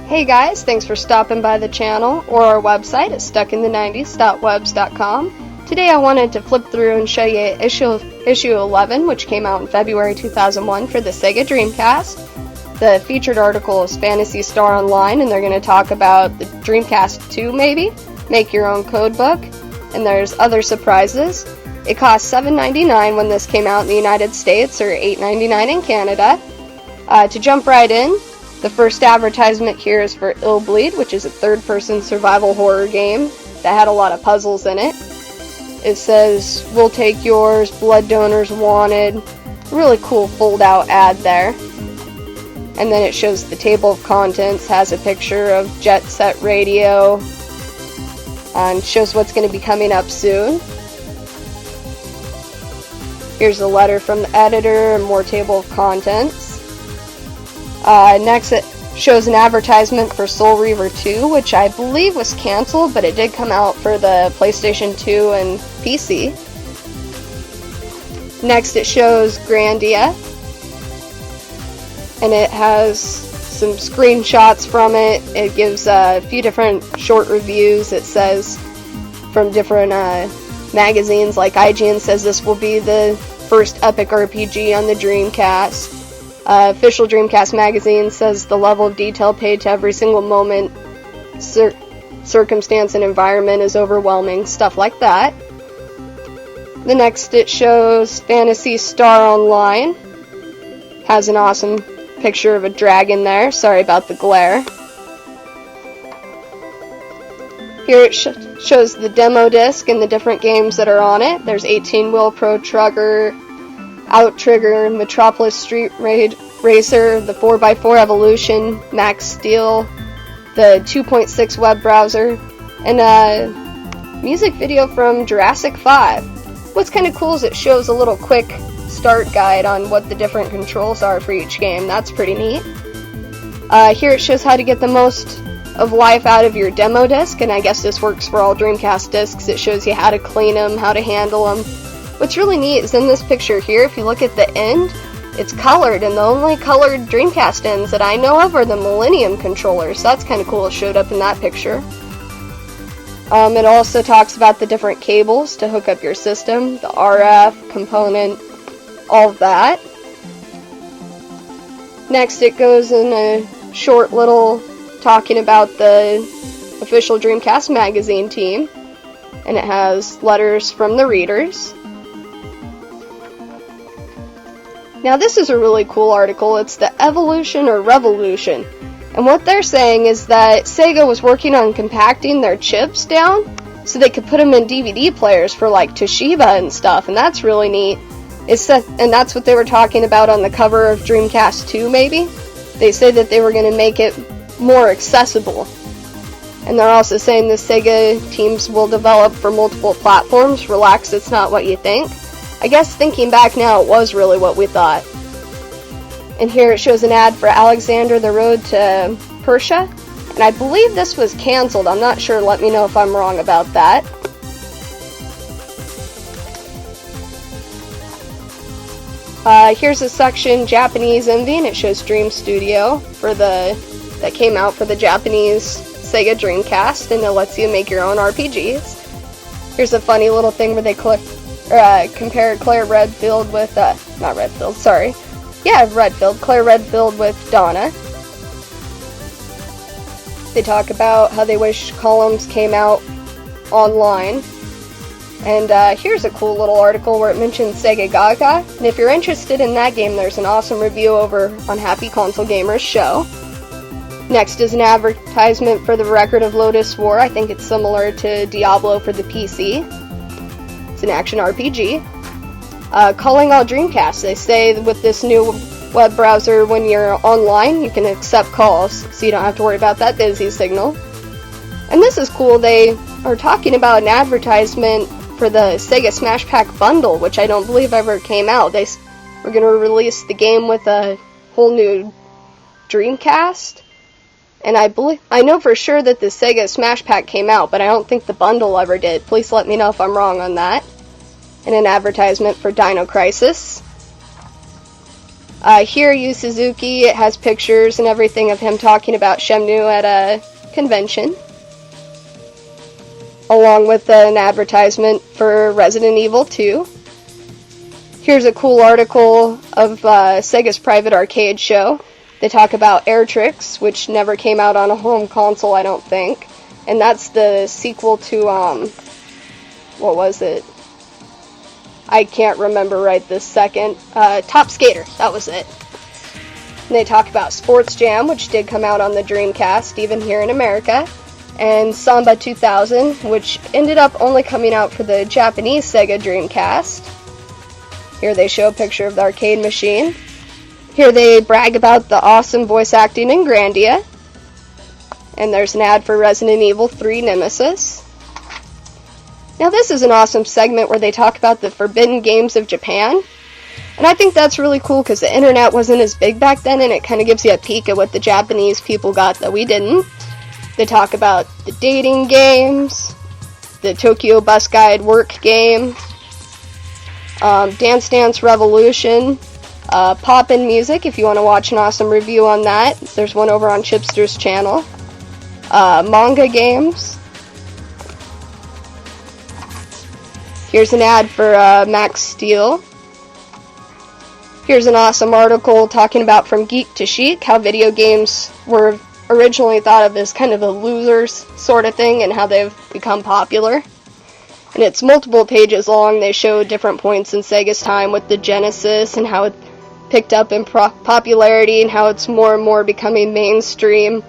Hey guys, thanks for stopping by the channel or our website at stuckinthe90s.webs.com. Today I wanted to flip through and show you issue 11, which came out in February 2001 for the Sega Dreamcast. The featured article is Phantasy Star Online, and they're going to talk about the Dreamcast 2 maybe, make your own codebook, and there's other surprises. It cost $7.99 when this came out in the United States, or $8.99 in Canada. To jump right in, the first advertisement here is for Illbleed, which is a third-person survival horror game that had a lot of puzzles in it. It says, "We'll take yours, blood donors wanted." Really cool fold-out ad there. And then it shows the table of contents, has a picture of Jet Set Radio, and shows what's going to be coming up soon. Here's a letter from the editor and more table of contents. Next it shows an advertisement for Soul Reaver 2, which I believe was canceled, but it did come out for the PlayStation 2 and PC. Next it shows Grandia, and it has some screenshots from it. It gives a few different short reviews. It says from different magazines, like IGN says this will be the first epic RPG on the Dreamcast. Official Dreamcast magazine says the level of detail paid to every single moment, circumstance, and environment is overwhelming, stuff like that. The next it shows Phantasy Star Online. Has an awesome picture of a dragon there. Sorry about the glare. Here it shows the demo disc and the different games that are on it. There's 18-wheel Pro Trucker, Outrigger, Metropolis Street Racer, the 4x4 Evolution, Max Steel, the 2.6 web browser, and a music video from Jurassic 5. What's kind of cool is it shows a little quick start guide on what the different controls are for each game. That's pretty neat. Here it shows how to get the most of life out of your demo disc, and I guess this works for all Dreamcast discs. It shows you how to clean them, how to handle them. What's really neat is in this picture here, if you look at the end, it's colored, and the only colored Dreamcast ends that I know of are the Millennium controllers. So that's kind of cool. It showed up in that picture. It also talks about the different cables to hook up your system, the RF, component, all of that. Next it goes in a short little talking about the official Dreamcast magazine team, and it has letters from the readers. Now this is a really cool article. It's the Evolution or Revolution. And what they're saying is that Sega was working on compacting their chips down so they could put them in DVD players for like Toshiba and stuff, and that's really neat. And that's what they were talking about on the cover of Dreamcast 2 maybe. They say that they were going to make it more accessible. And they're also saying the Sega teams will develop for multiple platforms. Relax, it's not what you think. I guess thinking back now, it was really what we thought. And here it shows an ad for Alexander the Road to Persia. And I believe this was canceled. I'm not sure. Let me know if I'm wrong about that. Here's a section, Japanese Envy, and it shows Dream Studio that came out for the Japanese Sega Dreamcast, and it lets you make your own RPGs. Here's a funny little thing where they compare Claire Redfield with, Claire Redfield with Donna. They talk about how they wish columns came out online. And here's a cool little article where it mentions Sega Gaga. And if you're interested in that game, there's an awesome review over on Happy Console Gamers show. Next is an advertisement for the Record of Lotus War. I think it's similar to Diablo for the PC. It's an action RPG. Calling all Dreamcast. They say with this new web browser, when you're online, you can accept calls, so you don't have to worry about that busy signal. And this is cool. They are talking about an advertisement for the Sega Smash Pack bundle, which I don't believe ever came out. They were going to release the game with a whole new Dreamcast. And I know for sure that the Sega Smash Pack came out, but I don't think the bundle ever did. Please let me know if I'm wrong on that. And an advertisement for Dino Crisis. Here, Yu Suzuki, it has pictures and everything of him talking about Shenmue at a convention, along with an advertisement for Resident Evil 2. Here's a cool article of Sega's private arcade show. They talk about Air Tricks, which never came out on a home console, I don't think. And that's the sequel to, what was it? I can't remember right this second. Top Skater, that was it. And they talk about Sports Jam, which did come out on the Dreamcast, even here in America. And Samba 2000, which ended up only coming out for the Japanese Sega Dreamcast. Here they show a picture of the arcade machine. Here they brag about the awesome voice acting in Grandia. And there's an ad for Resident Evil 3 Nemesis. Now this is an awesome segment where they talk about the forbidden games of Japan. And I think that's really cool because the internet wasn't as big back then, and it kind of gives you a peek at what the Japanese people got that we didn't. They talk about the dating games, the Tokyo Bus Guide work game, Dance Dance Revolution, Poppin' Music, if you want to watch an awesome review on that. There's one over on Chipster's channel. Manga games. Here's an ad for Max Steel. Here's an awesome article talking about From Geek to Chic, how video games were originally thought of as kind of a losers sort of thing and how they've become popular. And it's multiple pages long. They show different points in Sega's time with the Genesis and how it picked up in popularity and how it's more and more becoming mainstream.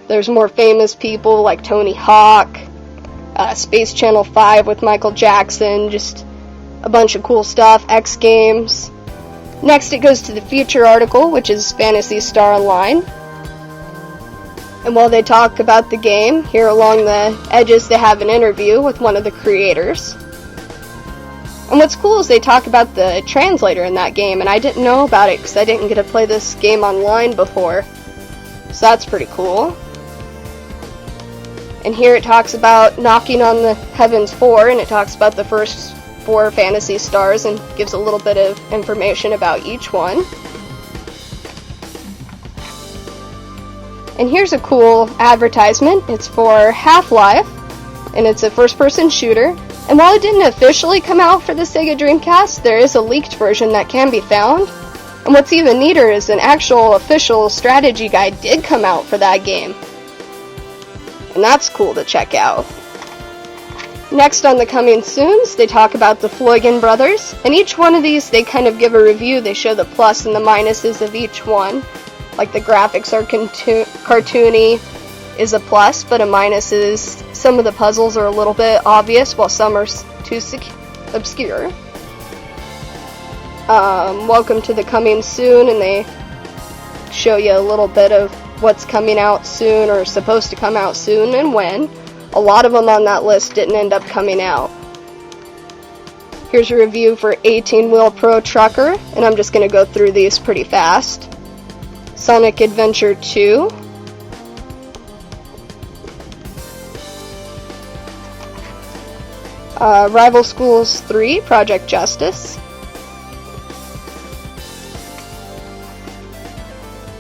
There's more famous people like Tony Hawk, Space Channel 5 with Michael Jackson, just a bunch of cool stuff, X Games. Next it goes to the feature article, which is Phantasy Star Online. And while they talk about the game, here along the edges they have an interview with one of the creators. And what's cool is they talk about the translator in that game, and I didn't know about it because I didn't get to play this game online before. So that's pretty cool. And here it talks about knocking on the Heavens 4, and it talks about the first 4 Phantasy Stars and gives a little bit of information about each one. And here's a cool advertisement. It's for Half-Life, and it's a first-person shooter. And while it didn't officially come out for the Sega Dreamcast, there is a leaked version that can be found. And what's even neater is an actual official strategy guide did come out for that game. And that's cool to check out. Next on the coming soons, they talk about the Floygan brothers, and each one of these they kind of give a review. They show the plus and the minuses of each one. Like the graphics are cartoony is a plus, but a minus is some of the puzzles are a little bit obvious while some are too obscure. Welcome to the coming soon, and they show you a little bit of what's coming out soon or supposed to come out soon and when. A lot of them on that list didn't end up coming out. Here's a review for 18-Wheel Pro Trucker, and I'm just going to go through these pretty fast. Sonic Adventure 2. Rival Schools 3, Project Justice.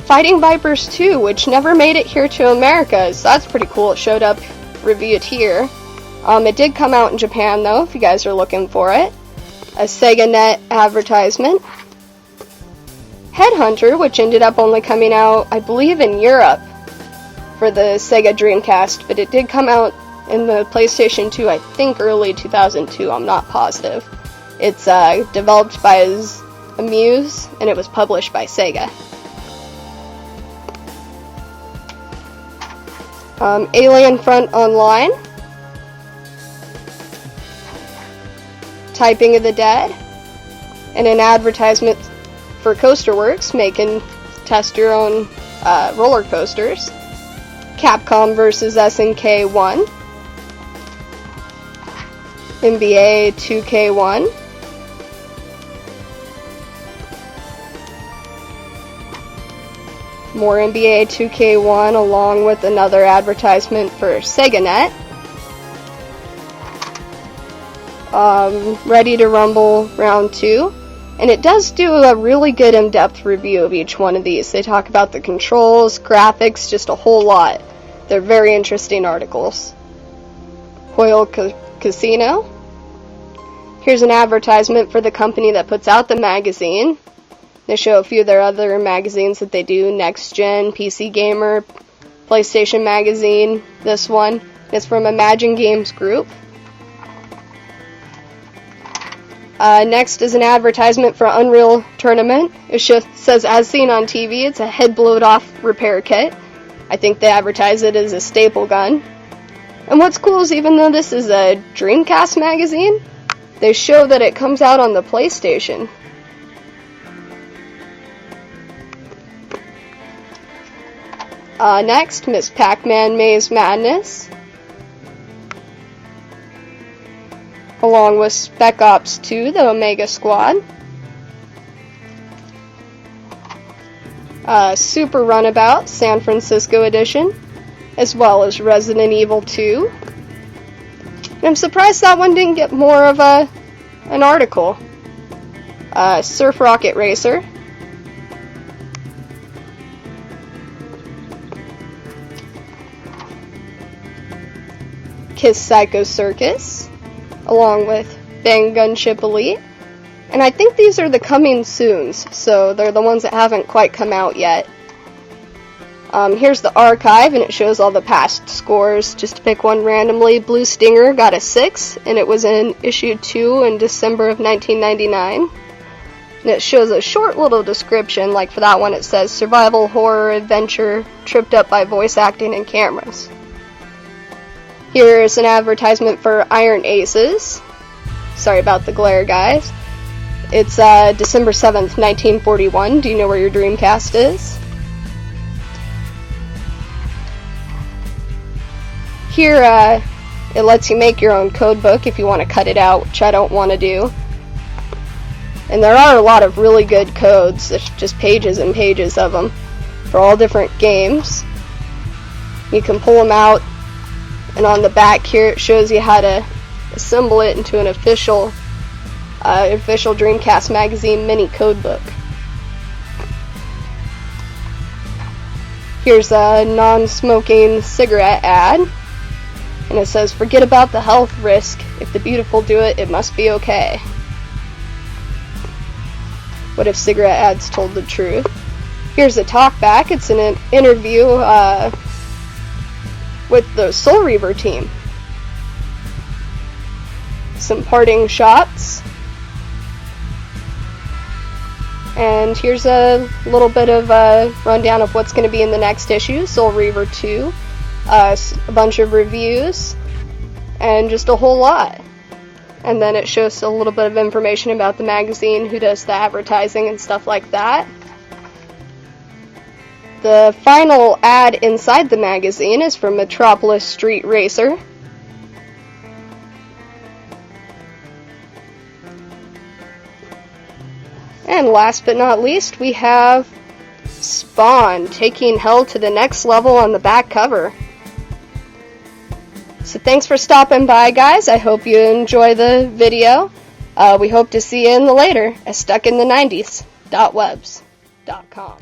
Fighting Vipers 2, which never made it here to America, so that's pretty cool. It showed up reviewed here. It did come out in Japan though, if you guys are looking for it. A Sega Net advertisement. Headhunter, which ended up only coming out, I believe, in Europe for the Sega Dreamcast, but it did come out in the PlayStation 2, I think early 2002, I'm not positive. It's developed by Amuse, and it was published by Sega. Alien Front Online, Typing of the Dead, and an advertisement for Coasterworks, making test your own roller coasters. Capcom vs. SNK 1, NBA 2K1, more NBA 2K1 along with another advertisement for SegaNet. Ready to Rumble Round 2, And it does do a really good in-depth review of each one of these. They talk about the controls, graphics, just a whole lot. They're very interesting articles. Hoyle Casino. Here's an advertisement for the company that puts out the magazine. They show a few of their other magazines that they do. Next Gen, PC Gamer, PlayStation Magazine. This one is from Imagine Games Group. Next is an advertisement for Unreal Tournament. It says, as seen on TV, it's a head blowed off repair kit. I think they advertise it as a staple gun. And what's cool is even though this is a Dreamcast magazine, they show that it comes out on the PlayStation. Next, Miss Pac-Man Maze Madness. Along with Spec Ops 2, the Omega Squad. Super Runabout, San Francisco Edition. As well as Resident Evil 2. And I'm surprised that one didn't get more of an article. Surf Rocket Racer. Kiss Psycho Circus, along with Bang Gunship Elite. And I think these are the coming soons, so they're the ones that haven't quite come out yet. Here's the archive, and it shows all the past scores. Just to pick one randomly, Blue Stinger got a 6, and it was in issue 2 in December of 1999. And it shows a short little description, like for that one it says, survival, horror, adventure, tripped up by voice acting and cameras. Here's an advertisement for Iron Aces. Sorry about the glare, guys. It's December 7th, 1941. Do you know where your Dreamcast is? Here, it lets you make your own code book if you want to cut it out, which I don't want to do. And there are a lot of really good codes. There's just pages and pages of them for all different games. You can pull them out. And on the back here, it shows you how to assemble it into an official Dreamcast magazine mini codebook. Here's a non-smoking cigarette ad, and it says, "Forget about the health risk. If the beautiful do it, it must be okay." What if cigarette ads told the truth? Here's a talkback. It's an interview with the Soul Reaver team. Some parting shots. And here's a little bit of a rundown of what's going to be in the next issue, Soul Reaver 2. A bunch of reviews. And just a whole lot. And then it shows a little bit of information about the magazine, who does the advertising and stuff like that. The final ad inside the magazine is from Metropolis Street Racer. And last but not least, we have Spawn, taking hell to the next level on the back cover. So thanks for stopping by, guys. I hope you enjoy the video. We hope to see you in the later at stuckinthe90s.webs.com.